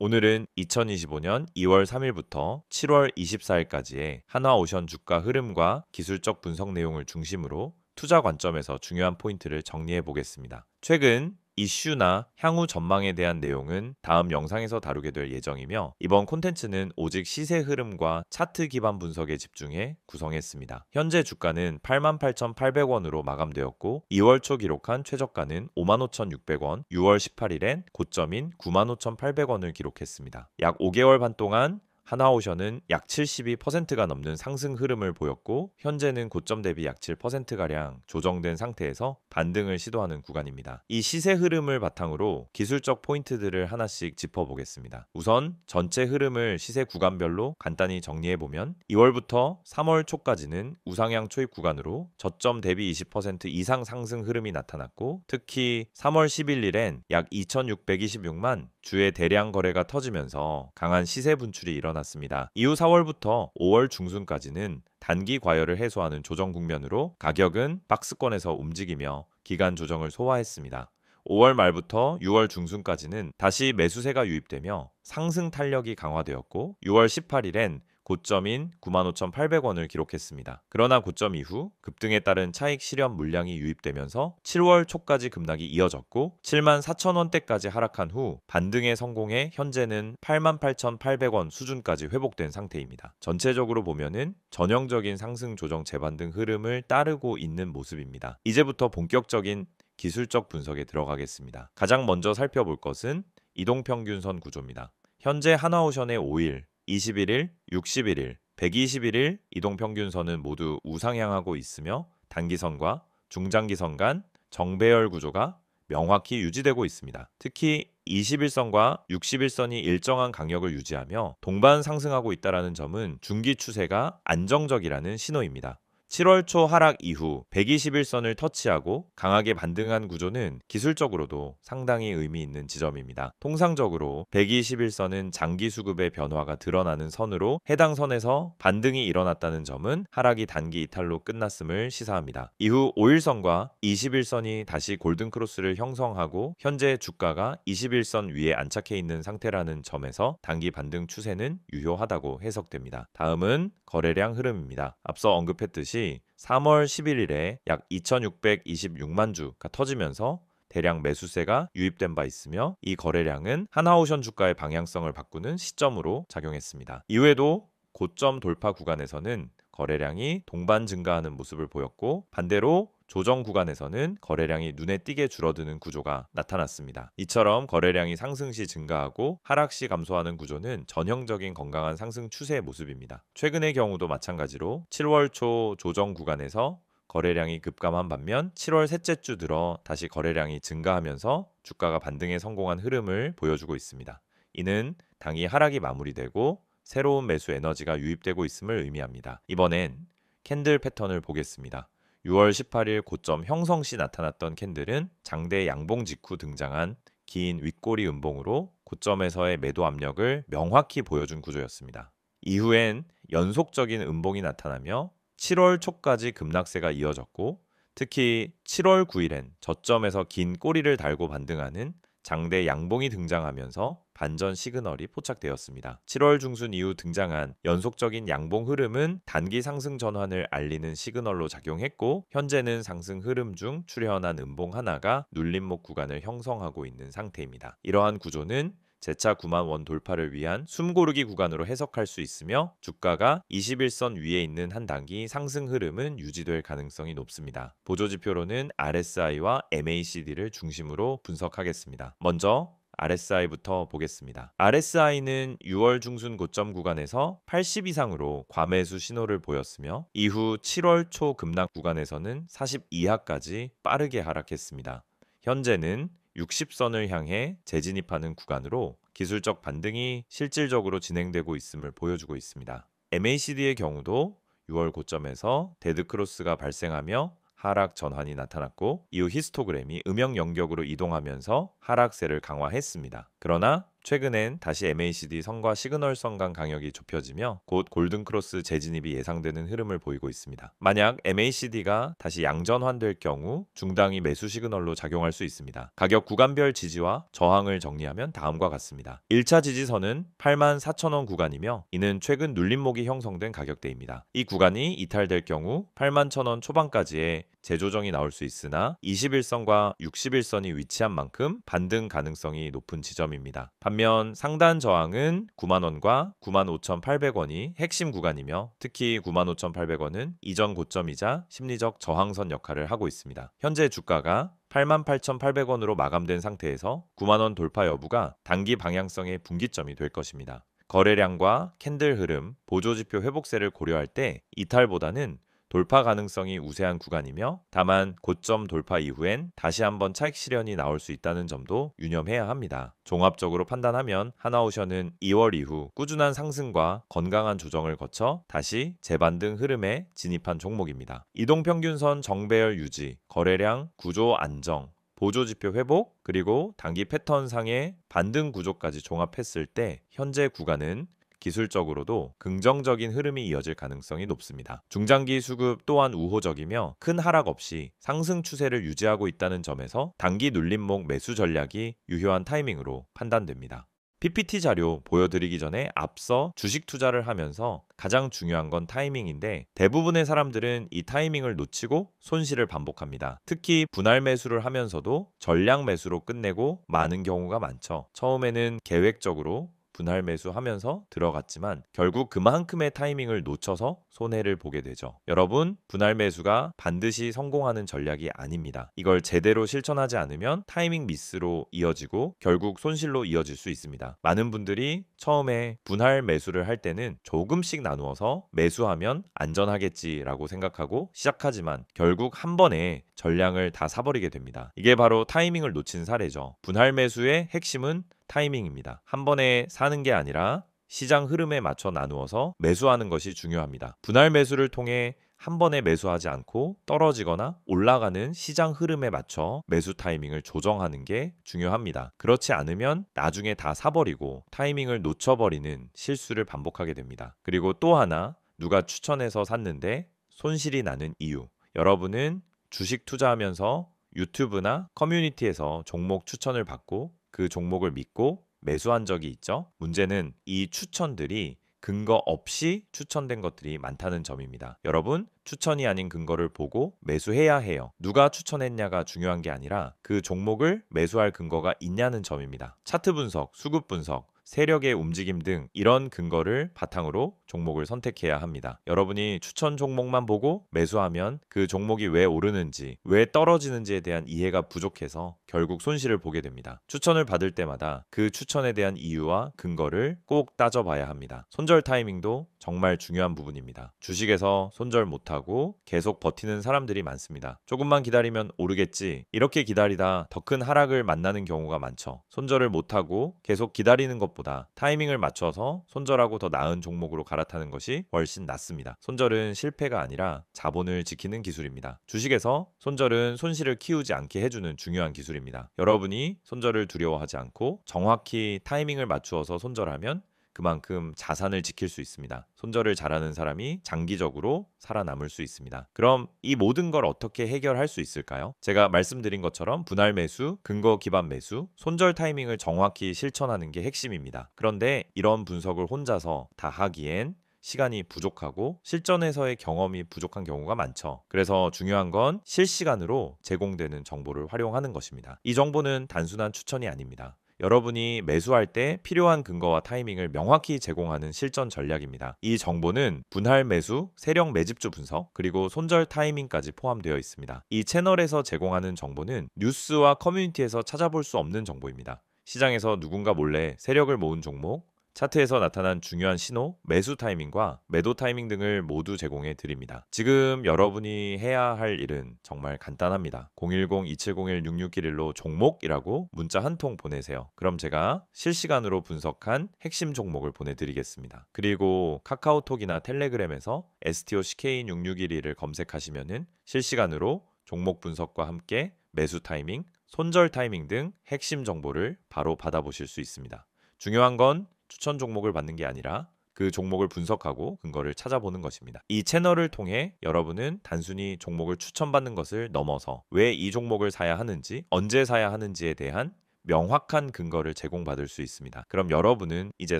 오늘은 2025년 2월 3일부터 7월 24일까지의 한화오션 주가 흐름과 기술적 분석 내용을 중심으로 투자 관점에서 중요한 포인트를 정리해 보겠습니다. 최근 이슈나 향후 전망에 대한 내용은 다음 영상에서 다루게 될 예정이며, 이번 콘텐츠는 오직 시세 흐름과 차트 기반 분석에 집중해 구성했습니다. 현재 주가는 88,800원으로 마감되었고 2월 초 기록한 최저가는 55,600원, 6월 18일엔 고점인 95,800원을 기록했습니다. 약 5개월 반 동안 하나오션은 약 72%가 넘는 상승 흐름을 보였고, 현재는 고점 대비 약 7%가량 조정된 상태에서 반등을 시도하는 구간입니다. 이 시세 흐름을 바탕으로 기술적 포인트들을 하나씩 짚어보겠습니다. 우선 전체 흐름을 시세 구간별로 간단히 정리해보면, 2월부터 3월 초까지는 우상향 초입 구간으로 저점 대비 20% 이상 상승 흐름이 나타났고, 특히 3월 11일엔 약 2,626만 주의 대량 거래가 터지면서 강한 시세 분출이 일어났습니다. 이후 4월부터 5월 중순까지는 단기 과열을 해소하는 조정 국면으로 가격은 박스권에서 움직이며 기간 조정을 소화했습니다. 5월 말부터 6월 중순까지는 다시 매수세가 유입되며 상승 탄력이 강화되었고, 6월 18일엔 고점인 95,800원을 기록했습니다. 그러나 고점 이후 급등에 따른 차익 실현 물량이 유입되면서 7월 초까지 급락이 이어졌고 74,000원대까지 하락한 후 반등에 성공해 현재는 88,800원 수준까지 회복된 상태입니다. 전체적으로 보면은 전형적인 상승 조정 재반등 흐름을 따르고 있는 모습입니다. 이제부터 본격적인 기술적 분석에 들어가겠습니다. 가장 먼저 살펴볼 것은 이동평균선 구조입니다. 현재 하나오션의 5일, 21일, 61일, 121일 이동평균선은 모두 우상향하고 있으며 단기선과 중장기선 간 정배열 구조가 명확히 유지되고 있습니다. 특히 21선과 61선이 일정한 강력을 유지하며 동반 상승하고 있다는 점은 중기 추세가 안정적이라는 신호입니다. 7월 초 하락 이후 121선을 터치하고 강하게 반등한 구조는 기술적으로도 상당히 의미 있는 지점입니다. 통상적으로 121선은 장기 수급의 변화가 드러나는 선으로 해당 선에서 반등이 일어났다는 점은 하락이 단기 이탈로 끝났음을 시사합니다. 이후 5일선과 21선이 다시 골든크로스를 형성하고 현재 주가가 21선 위에 안착해 있는 상태라는 점에서 단기 반등 추세는 유효하다고 해석됩니다. 다음은 거래량 흐름입니다. 앞서 언급했듯이 3월 11일에 약 2,626만 주가 터지면서 대량 매수세가 유입된 바 있으며, 이 거래량은 하나오션 주가의 방향성을 바꾸는 시점으로 작용했습니다. 이후에도 고점 돌파 구간에서는 거래량이 동반 증가하는 모습을 보였고, 반대로 조정 구간에서는 거래량이 눈에 띄게 줄어드는 구조가 나타났습니다. 이처럼 거래량이 상승 시 증가하고 하락 시 감소하는 구조는 전형적인 건강한 상승 추세의 모습입니다. 최근의 경우도 마찬가지로 7월 초 조정 구간에서 거래량이 급감한 반면 7월 셋째 주 들어 다시 거래량이 증가하면서 주가가 반등에 성공한 흐름을 보여주고 있습니다. 이는 당이 하락이 마무리되고 새로운 매수 에너지가 유입되고 있음을 의미합니다. 이번엔 캔들 패턴을 보겠습니다. 6월 18일 고점 형성 시 나타났던 캔들은 장대 양봉 직후 등장한 긴 윗꼬리 음봉으로 고점에서의 매도 압력을 명확히 보여준 구조였습니다. 이후엔 연속적인 음봉이 나타나며 7월 초까지 급락세가 이어졌고, 특히 7월 9일엔 저점에서 긴 꼬리를 달고 반등하는 장대 양봉이 등장하면서 반전 시그널이 포착되었습니다. 7월 중순 이후 등장한 연속적인 양봉 흐름은 단기 상승 전환을 알리는 시그널로 작용했고, 현재는 상승 흐름 중 출현한 음봉 하나가 눌림목 구간을 형성하고 있는 상태입니다. 이러한 구조는 재차 9만 원 돌파를 위한 숨고르기 구간으로 해석할 수 있으며, 주가가 21선 위에 있는 한 단기 상승 흐름은 유지될 가능성이 높습니다. 보조지표로는 RSI와 MACD를 중심으로 분석하겠습니다. 먼저 RSI부터 보겠습니다. RSI는 6월 중순 고점 구간에서 80 이상으로 과매수 신호를 보였으며, 이후 7월 초 급락 구간에서는 40 이하까지 빠르게 하락했습니다. 현재는 60선을 향해 재진입하는 구간으로 기술적 반등이 실질적으로 진행되고 있음을 보여주고 있습니다. MACD의 경우도 6월 고점에서 데드크로스가 발생하며 하락 전환이 나타났고, 이후 히스토그램이 음영 영역으로 이동하면서 하락세를 강화했습니다. 그러나 최근엔 다시 MACD 선과 시그널선 간 강역이 좁혀지며 곧 골든크로스 재진입이 예상되는 흐름을 보이고 있습니다. 만약 MACD가 다시 양전환될 경우 중당이 매수 시그널로 작용할 수 있습니다. 가격 구간별 지지와 저항을 정리하면 다음과 같습니다. 1차 지지선은 84,000원 구간이며 이는 최근 눌림목이 형성된 가격대입니다. 이 구간이 이탈될 경우 81,000원 초반까지의 재조정이 나올 수 있으나 21선과 61선이 위치한 만큼 반등 가능성이 높은 지점입니다. 반면 상단 저항은 90,000원과 95,800원이 핵심 구간이며 특히 95,800원은 이전 고점이자 심리적 저항선 역할을 하고 있습니다. 현재 주가가 88,800원으로 마감된 상태에서 90,000원 돌파 여부가 단기 방향성의 분기점이 될 것입니다. 거래량과 캔들 흐름, 보조지표 회복세를 고려할 때 이탈보다는 돌파 가능성이 우세한 구간이며 다만 고점 돌파 이후엔 다시 한번 차익 실현이 나올 수 있다는 점도 유념해야 합니다. 종합적으로 판단하면 하나오션은 2월 이후 꾸준한 상승과 건강한 조정을 거쳐 다시 재반등 흐름에 진입한 종목입니다. 이동평균선 정배열 유지, 거래량 구조 안정, 보조지표 회복, 그리고 단기 패턴상의 반등 구조까지 종합했을 때 현재 구간은 기술적으로도 긍정적인 흐름이 이어질 가능성이 높습니다. 중장기 수급 또한 우호적이며 큰 하락 없이 상승 추세를 유지하고 있다는 점에서 단기 눌림목 매수 전략이 유효한 타이밍으로 판단됩니다. PPT 자료 보여드리기 전에 앞서 주식 투자를 하면서 가장 중요한 건 타이밍인데 대부분의 사람들은 이 타이밍을 놓치고 손실을 반복합니다. 특히 분할 매수를 하면서도 전량 매수로 끝내고 마는 경우가 많죠. 처음에는 계획적으로 분할 매수하면서 들어갔지만 결국 그만큼의 타이밍을 놓쳐서 손해를 보게 되죠. 여러분, 분할 매수가 반드시 성공하는 전략이 아닙니다. 이걸 제대로 실천하지 않으면 타이밍 미스로 이어지고 결국 손실로 이어질 수 있습니다. 많은 분들이 처음에 분할 매수를 할 때는 조금씩 나누어서 매수하면 안전하겠지라고 생각하고 시작하지만 결국 한 번에 전량을 다 사버리게 됩니다. 이게 바로 타이밍을 놓친 사례죠. 분할 매수의 핵심은 타이밍입니다. 한 번에 사는 게 아니라 시장 흐름에 맞춰 나누어서 매수하는 것이 중요합니다. 분할 매수를 통해 한 번에 매수하지 않고 떨어지거나 올라가는 시장 흐름에 맞춰 매수 타이밍을 조정하는 게 중요합니다. 그렇지 않으면 나중에 다 사버리고 타이밍을 놓쳐버리는 실수를 반복하게 됩니다. 그리고 또 하나, 누가 추천해서 샀는데 손실이 나는 이유. 여러분은 주식 투자하면서 유튜브나 커뮤니티에서 종목 추천을 받고 그 종목을 믿고 매수한 적이 있죠. 문제는 이 추천들이 근거 없이 추천된 것들이 많다는 점입니다. 여러분, 추천이 아닌 근거를 보고 매수해야 해요. 누가 추천했냐가 중요한 게 아니라 그 종목을 매수할 근거가 있냐는 점입니다. 차트 분석, 수급 분석, 세력의 움직임 등 이런 근거를 바탕으로 종목을 선택해야 합니다. 여러분이 추천 종목만 보고 매수하면 그 종목이 왜 오르는지, 왜 떨어지는지에 대한 이해가 부족해서 결국 손실을 보게 됩니다. 추천을 받을 때마다 그 추천에 대한 이유와 근거를 꼭 따져봐야 합니다. 손절 타이밍도 정말 중요한 부분입니다. 주식에서 손절 못하고 계속 버티는 사람들이 많습니다. 조금만 기다리면 오르겠지. 이렇게 기다리다 더 큰 하락을 만나는 경우가 많죠. 손절을 못하고 계속 기다리는 것보다 타이밍을 맞춰서 손절하고 더 나은 종목으로 갈아타는 것이 훨씬 낫습니다. 손절은 실패가 아니라 자본을 지키는 기술입니다. 주식에서 손절은 손실을 키우지 않게 해주는 중요한 기술입니다. 여러분이 손절을 두려워하지 않고 정확히 타이밍을 맞추어서 손절하면 그만큼 자산을 지킬 수 있습니다. 손절을 잘하는 사람이 장기적으로 살아남을 수 있습니다. 그럼 이 모든 걸 어떻게 해결할 수 있을까요? 제가 말씀드린 것처럼 분할 매수, 근거 기반 매수, 손절 타이밍을 정확히 실천하는 게 핵심입니다. 그런데 이런 분석을 혼자서 다 하기엔 시간이 부족하고 실전에서의 경험이 부족한 경우가 많죠. 그래서 중요한 건 실시간으로 제공되는 정보를 활용하는 것입니다. 이 정보는 단순한 추천이 아닙니다. 여러분이 매수할 때 필요한 근거와 타이밍을 명확히 제공하는 실전 전략입니다. 이 정보는 분할 매수, 세력 매집주 분석, 그리고 손절 타이밍까지 포함되어 있습니다. 이 채널에서 제공하는 정보는 뉴스와 커뮤니티에서 찾아볼 수 없는 정보입니다. 시장에서 누군가 몰래 세력을 모은 종목, 차트에서 나타난 중요한 신호, 매수 타이밍과 매도 타이밍 등을 모두 제공해 드립니다. 지금 여러분이 해야 할 일은 정말 간단합니다. 010-2701-6611로 종목이라고 문자 한 통 보내세요. 그럼 제가 실시간으로 분석한 핵심 종목을 보내드리겠습니다. 그리고 카카오톡이나 텔레그램에서 STOCK6611을 검색하시면은 실시간으로 종목 분석과 함께 매수 타이밍, 손절 타이밍 등 핵심 정보를 바로 받아보실 수 있습니다. 중요한 건 추천 종목을 받는 게 아니라 그 종목을 분석하고 근거를 찾아보는 것입니다. 이 채널을 통해 여러분은 단순히 종목을 추천받는 것을 넘어서 왜 이 종목을 사야 하는지, 언제 사야 하는지에 대한 명확한 근거를 제공받을 수 있습니다. 그럼 여러분은 이제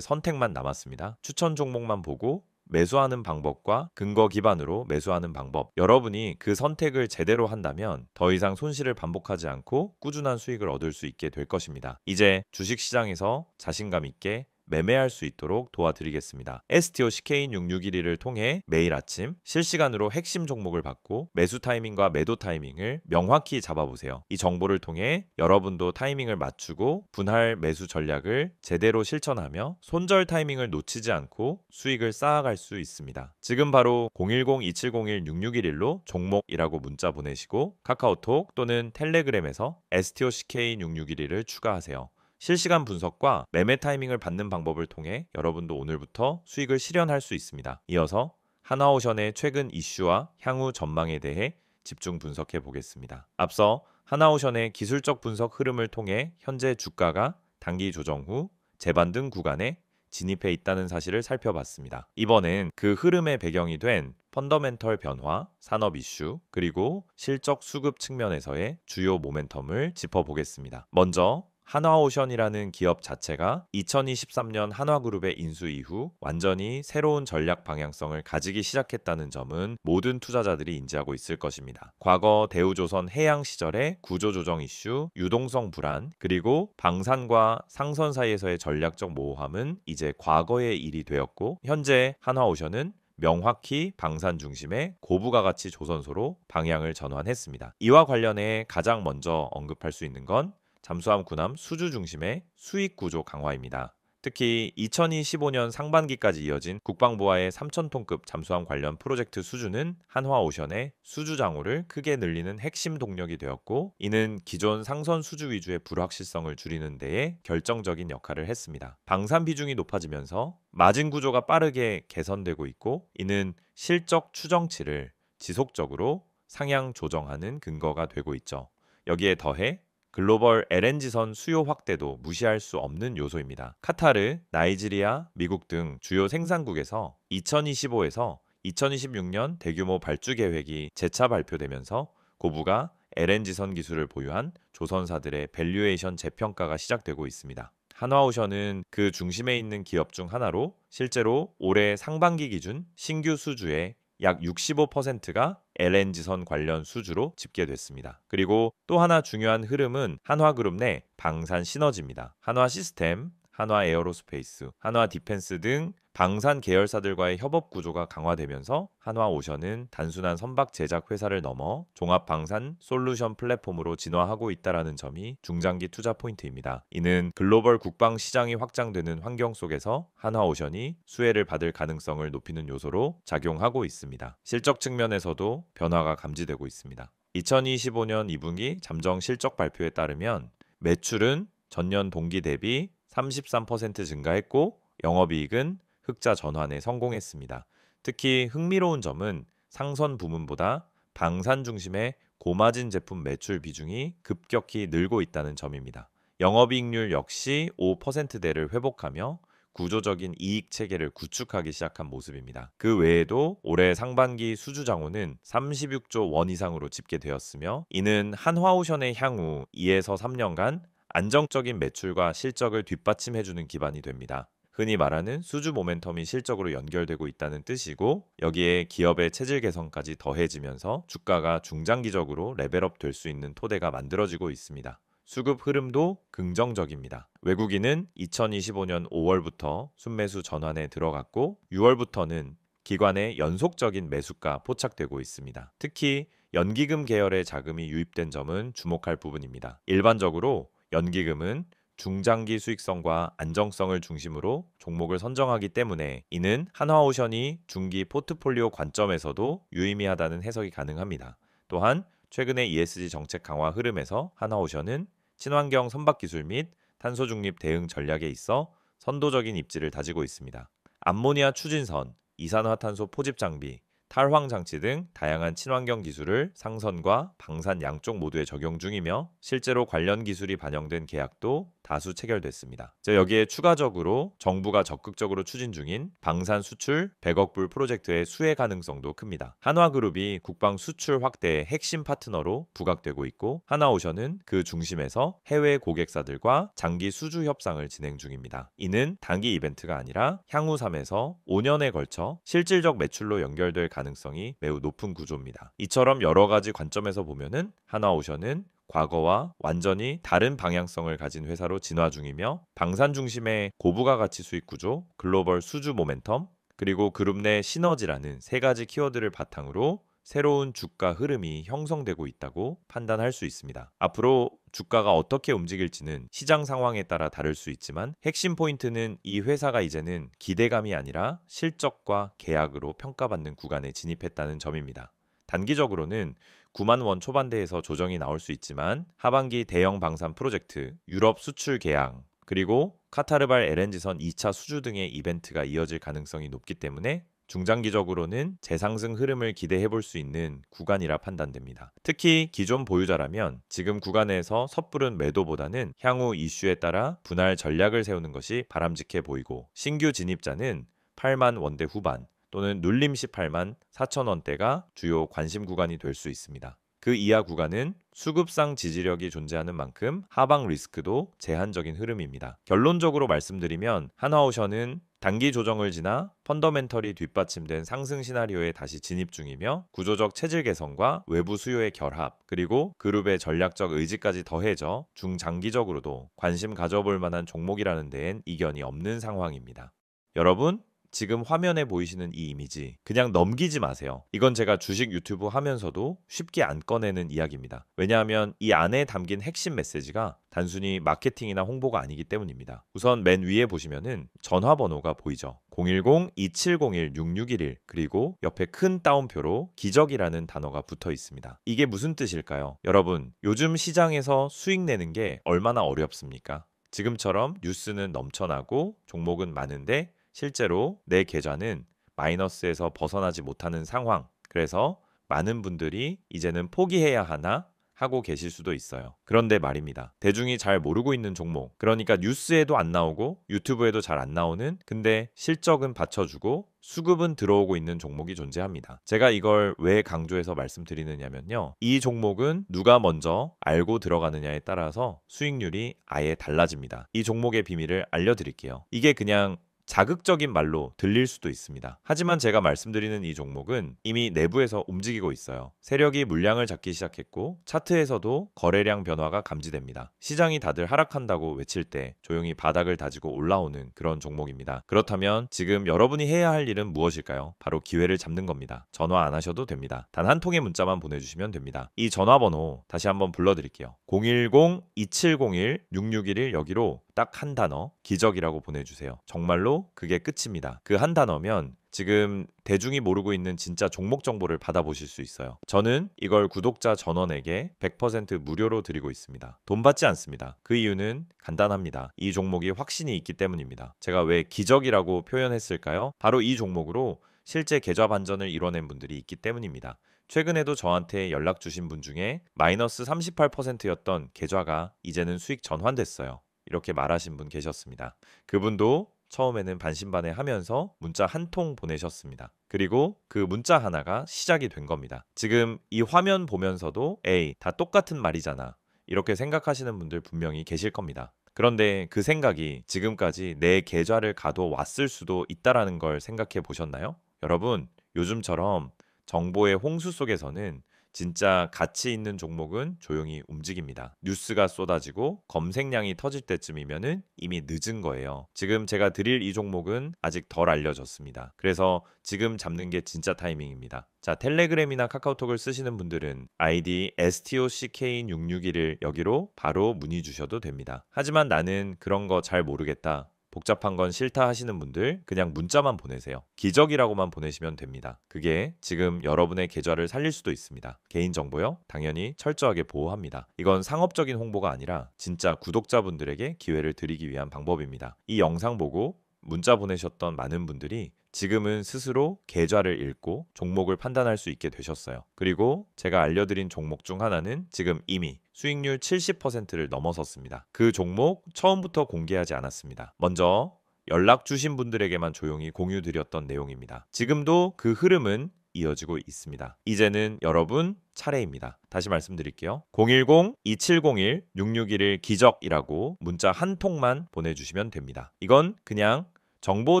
선택만 남았습니다. 추천 종목만 보고 매수하는 방법과 근거 기반으로 매수하는 방법. 여러분이 그 선택을 제대로 한다면 더 이상 손실을 반복하지 않고 꾸준한 수익을 얻을 수 있게 될 것입니다. 이제 주식시장에서 자신감 있게 매매할 수 있도록 도와드리겠습니다. STO CK6611을 통해 매일 아침 실시간으로 핵심 종목을 받고 매수 타이밍과 매도 타이밍을 명확히 잡아보세요. 이 정보를 통해 여러분도 타이밍을 맞추고 분할 매수 전략을 제대로 실천하며 손절 타이밍을 놓치지 않고 수익을 쌓아갈 수 있습니다. 지금 바로 010-2701-6611로 종목이라고 문자 보내시고 카카오톡 또는 텔레그램에서 STO CK6611을 추가하세요. 실시간 분석과 매매 타이밍을 받는 방법을 통해 여러분도 오늘부터 수익을 실현할 수 있습니다. 이어서 하나오션의 최근 이슈와 향후 전망에 대해 집중 분석해 보겠습니다. 앞서 하나오션의 기술적 분석 흐름을 통해 현재 주가가 단기 조정 후 재반등 구간에 진입해 있다는 사실을 살펴봤습니다. 이번엔 그 흐름의 배경이 된 펀더멘털 변화, 산업 이슈, 그리고 실적 수급 측면에서의 주요 모멘텀을 짚어보겠습니다. 먼저 한화오션이라는 기업 자체가 2023년 한화그룹의 인수 이후 완전히 새로운 전략 방향성을 가지기 시작했다는 점은 모든 투자자들이 인지하고 있을 것입니다. 과거 대우조선 해양 시절의 구조조정 이슈, 유동성 불안, 그리고 방산과 상선 사이에서의 전략적 모호함은 이제 과거의 일이 되었고 현재 한화오션은 명확히 방산 중심의 고부가 가치 조선소로 방향을 전환했습니다. 이와 관련해 가장 먼저 언급할 수 있는 건 잠수함 군함 수주 중심의 수익 구조 강화입니다. 특히 2025년 상반기까지 이어진 국방부와의 3,000톤급 잠수함 관련 프로젝트 수주는 한화오션의 수주 장호를 크게 늘리는 핵심 동력이 되었고 이는 기존 상선 수주 위주의 불확실성을 줄이는 데에 결정적인 역할을 했습니다. 방산 비중이 높아지면서 마진 구조가 빠르게 개선되고 있고 이는 실적 추정치를 지속적으로 상향 조정하는 근거가 되고 있죠. 여기에 더해 글로벌 LNG선 수요 확대도 무시할 수 없는 요소입니다. 카타르, 나이지리아, 미국 등 주요 생산국에서 2025에서 2026년 대규모 발주 계획이 재차 발표되면서 고부가 LNG선 기술을 보유한 조선사들의 밸류에이션 재평가가 시작되고 있습니다. 한화오션은 그 중심에 있는 기업 중 하나로 실제로 올해 상반기 기준 신규 수주의 약 65%가 LNG선 관련 수주로 집계됐습니다. 그리고 또 하나 중요한 흐름은 한화그룹 내 방산 시너지입니다. 한화시스템, 한화에어로스페이스, 한화디펜스 등 방산 계열사들과의 협업 구조가 강화되면서 한화오션은 단순한 선박 제작 회사를 넘어 종합 방산 솔루션 플랫폼으로 진화하고 있다는 점이 중장기 투자 포인트입니다. 이는 글로벌 국방 시장이 확장되는 환경 속에서 한화오션이 수혜를 받을 가능성을 높이는 요소로 작용하고 있습니다. 실적 측면에서도 변화가 감지되고 있습니다. 2025년 2분기 잠정 실적 발표에 따르면 매출은 전년 동기 대비 33% 증가했고 영업이익은 흑자 전환에 성공했습니다. 특히 흥미로운 점은 상선 부문보다 방산 중심의 고마진 제품 매출 비중이 급격히 늘고 있다는 점입니다. 영업이익률 역시 5%대를 회복하며 구조적인 이익 체계를 구축하기 시작한 모습입니다. 그 외에도 올해 상반기 수주 장호는 36조 원 이상으로 집계되었으며 이는 한화오션의 향후 2에서 3년간 안정적인 매출과 실적을 뒷받침해주는 기반이 됩니다. 흔히 말하는 수주 모멘텀이 실적으로 연결되고 있다는 뜻이고 여기에 기업의 체질 개선까지 더해지면서 주가가 중장기적으로 레벨업 될 수 있는 토대가 만들어지고 있습니다. 수급 흐름도 긍정적입니다. 외국인은 2025년 5월부터 순매수 전환에 들어갔고 6월부터는 기관의 연속적인 매수가 포착되고 있습니다. 특히 연기금 계열의 자금이 유입된 점은 주목할 부분입니다. 일반적으로 연기금은 중장기 수익성과 안정성을 중심으로 종목을 선정하기 때문에 이는 한화오션이 중기 포트폴리오 관점에서도 유의미하다는 해석이 가능합니다. 또한 최근의 ESG 정책 강화 흐름에서 한화오션은 친환경 선박 기술 및 탄소 중립 대응 전략에 있어 선도적인 입지를 다지고 있습니다. 암모니아 추진선, 이산화탄소 포집 장비, 탈황 장치 등 다양한 친환경 기술을 상선과 방산 양쪽 모두에 적용 중이며 실제로 관련 기술이 반영된 계약도 다수 체결됐습니다. 여기에 추가적으로 정부가 적극적으로 추진 중인 방산 수출 100억 불 프로젝트의 수혜 가능성도 큽니다. 한화그룹이 국방 수출 확대의 핵심 파트너로 부각되고 있고 한화오션은 그 중심에서 해외 고객사들과 장기 수주 협상을 진행 중입니다. 이는 단기 이벤트가 아니라 향후 3에서 5년에 걸쳐 실질적 매출로 연결될 가능성이 매우 높은 구조입니다. 이처럼 여러 가지 관점에서 보면은 한화오션은 과거와 완전히 다른 방향성을 가진 회사로 진화 중이며 방산 중심의 고부가가치 수익 구조, 글로벌 수주 모멘텀, 그리고 그룹 내 시너지라는 세 가지 키워드를 바탕으로 새로운 주가 흐름이 형성되고 있다고 판단할 수 있습니다. 앞으로 주가가 어떻게 움직일지는 시장 상황에 따라 다를 수 있지만 핵심 포인트는 이 회사가 이제는 기대감이 아니라 실적과 계약으로 평가받는 구간에 진입했다는 점입니다. 단기적으로는 9만 원 초반대에서 조정이 나올 수 있지만 하반기 대형 방산 프로젝트, 유럽 수출 계약, 그리고 카타르발 LNG선 2차 수주 등의 이벤트가 이어질 가능성이 높기 때문에 중장기적으로는 재상승 흐름을 기대해 볼 수 있는 구간이라 판단됩니다. 특히 기존 보유자라면 지금 구간에서 섣부른 매도보다는 향후 이슈에 따라 분할 전략을 세우는 것이 바람직해 보이고 신규 진입자는 8만 원대 후반 또는 눌림시 8만 4천 원대가 주요 관심 구간이 될 수 있습니다. 그 이하 구간은 수급상 지지력이 존재하는 만큼 하방 리스크도 제한적인 흐름입니다. 결론적으로 말씀드리면 한화오션은 단기 조정을 지나 펀더멘털이 뒷받침된 상승 시나리오에 다시 진입 중이며 구조적 체질 개선과 외부 수요의 결합 그리고 그룹의 전략적 의지까지 더해져 중장기적으로도 관심 가져볼 만한 종목이라는 데엔 이견이 없는 상황입니다. 여러분 지금 화면에 보이시는 이 이미지 그냥 넘기지 마세요. 이건 제가 주식 유튜브 하면서도 쉽게 안 꺼내는 이야기입니다. 왜냐하면 이 안에 담긴 핵심 메시지가 단순히 마케팅이나 홍보가 아니기 때문입니다. 우선 맨 위에 보시면은 전화번호가 보이죠. 010-2701-6611 그리고 옆에 큰 따옴표로 기적이라는 단어가 붙어 있습니다. 이게 무슨 뜻일까요? 여러분 요즘 시장에서 수익 내는 게 얼마나 어렵습니까? 지금처럼 뉴스는 넘쳐나고 종목은 많은데 실제로 내 계좌는 마이너스에서 벗어나지 못하는 상황. 그래서 많은 분들이 이제는 포기해야 하나 하고 계실 수도 있어요. 그런데 말입니다. 대중이 잘 모르고 있는 종목. 그러니까 뉴스에도 안 나오고 유튜브에도 잘 안 나오는 근데 실적은 받쳐주고 수급은 들어오고 있는 종목이 존재합니다. 제가 이걸 왜 강조해서 말씀드리느냐면요. 이 종목은 누가 먼저 알고 들어가느냐에 따라서 수익률이 아예 달라집니다. 이 종목의 비밀을 알려드릴게요. 이게 그냥 자극적인 말로 들릴 수도 있습니다. 하지만 제가 말씀드리는 이 종목은 이미 내부에서 움직이고 있어요. 세력이 물량을 잡기 시작했고 차트에서도 거래량 변화가 감지됩니다. 시장이 다들 하락한다고 외칠 때 조용히 바닥을 다지고 올라오는 그런 종목입니다. 그렇다면 지금 여러분이 해야 할 일은 무엇일까요? 바로 기회를 잡는 겁니다. 전화 안 하셔도 됩니다. 단 한 통의 문자만 보내주시면 됩니다. 이 전화번호 다시 한번 불러드릴게요. 010-2701-6611 여기로 딱 한 단어 기적이라고 보내주세요. 정말로 그게 끝입니다. 그 한 단어면 지금 대중이 모르고 있는 진짜 종목 정보를 받아보실 수 있어요. 저는 이걸 구독자 전원에게 100% 무료로 드리고 있습니다. 돈 받지 않습니다. 그 이유는 간단합니다. 이 종목이 확신이 있기 때문입니다. 제가 왜 기적이라고 표현했을까요? 바로 이 종목으로 실제 계좌 반전을 이뤄낸 분들이 있기 때문입니다. 최근에도 저한테 연락 주신 분 중에 마이너스 38%였던 계좌가 이제는 수익 전환됐어요. 이렇게 말하신 분 계셨습니다. 그분도 처음에는 반신반의하면서 문자 한 통 보내셨습니다. 그리고 그 문자 하나가 시작이 된 겁니다. 지금 이 화면 보면서도 에이, 다 똑같은 말이잖아. 이렇게 생각하시는 분들 분명히 계실 겁니다. 그런데 그 생각이 지금까지 내 계좌를 가둬왔을 수도 있다라는 걸 생각해 보셨나요? 여러분, 요즘처럼 정보의 홍수 속에서는 진짜 가치 있는 종목은 조용히 움직입니다. 뉴스가 쏟아지고 검색량이 터질 때쯤이면은 이미 늦은 거예요. 지금 제가 드릴 이 종목은 아직 덜 알려졌습니다. 그래서 지금 잡는 게 진짜 타이밍입니다. 자, 텔레그램이나 카카오톡을 쓰시는 분들은 아이디 STOCK661을 여기로 바로 문의 주셔도 됩니다. 하지만 나는 그런 거 잘 모르겠다. 복잡한 건 싫다 하시는 분들 그냥 문자만 보내세요. 기적이라고만 보내시면 됩니다. 그게 지금 여러분의 계좌를 살릴 수도 있습니다. 개인정보요? 당연히 철저하게 보호합니다. 이건 상업적인 홍보가 아니라 진짜 구독자분들에게 기회를 드리기 위한 방법입니다. 이 영상 보고 문자 보내셨던 많은 분들이 지금은 스스로 계좌를 읽고 종목을 판단할 수 있게 되셨어요. 그리고 제가 알려드린 종목 중 하나는 지금 이미 수익률 70%를 넘어섰습니다. 그 종목 처음부터 공개하지 않았습니다. 먼저 연락 주신 분들에게만 조용히 공유드렸던 내용입니다. 지금도 그 흐름은 이어지고 있습니다. 이제는 여러분 차례입니다. 다시 말씀드릴게요. 010-2701-6611 기적이라고 문자 한 통만 보내주시면 됩니다. 이건 그냥 정보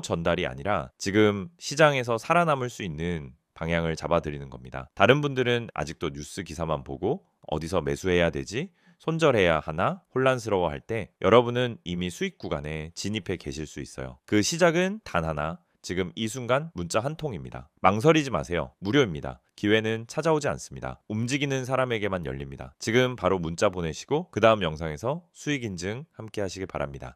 전달이 아니라 지금 시장에서 살아남을 수 있는 방향을 잡아드리는 겁니다. 다른 분들은 아직도 뉴스 기사만 보고 어디서 매수해야 되지? 손절해야 하나 혼란스러워할 때 여러분은 이미 수익 구간에 진입해 계실 수 있어요. 그 시작은 단 하나, 지금 이 순간 문자 한 통입니다. 망설이지 마세요. 무료입니다. 기회는 찾아오지 않습니다. 움직이는 사람에게만 열립니다. 지금 바로 문자 보내시고 그 다음 영상에서 수익 인증 함께 하시길 바랍니다.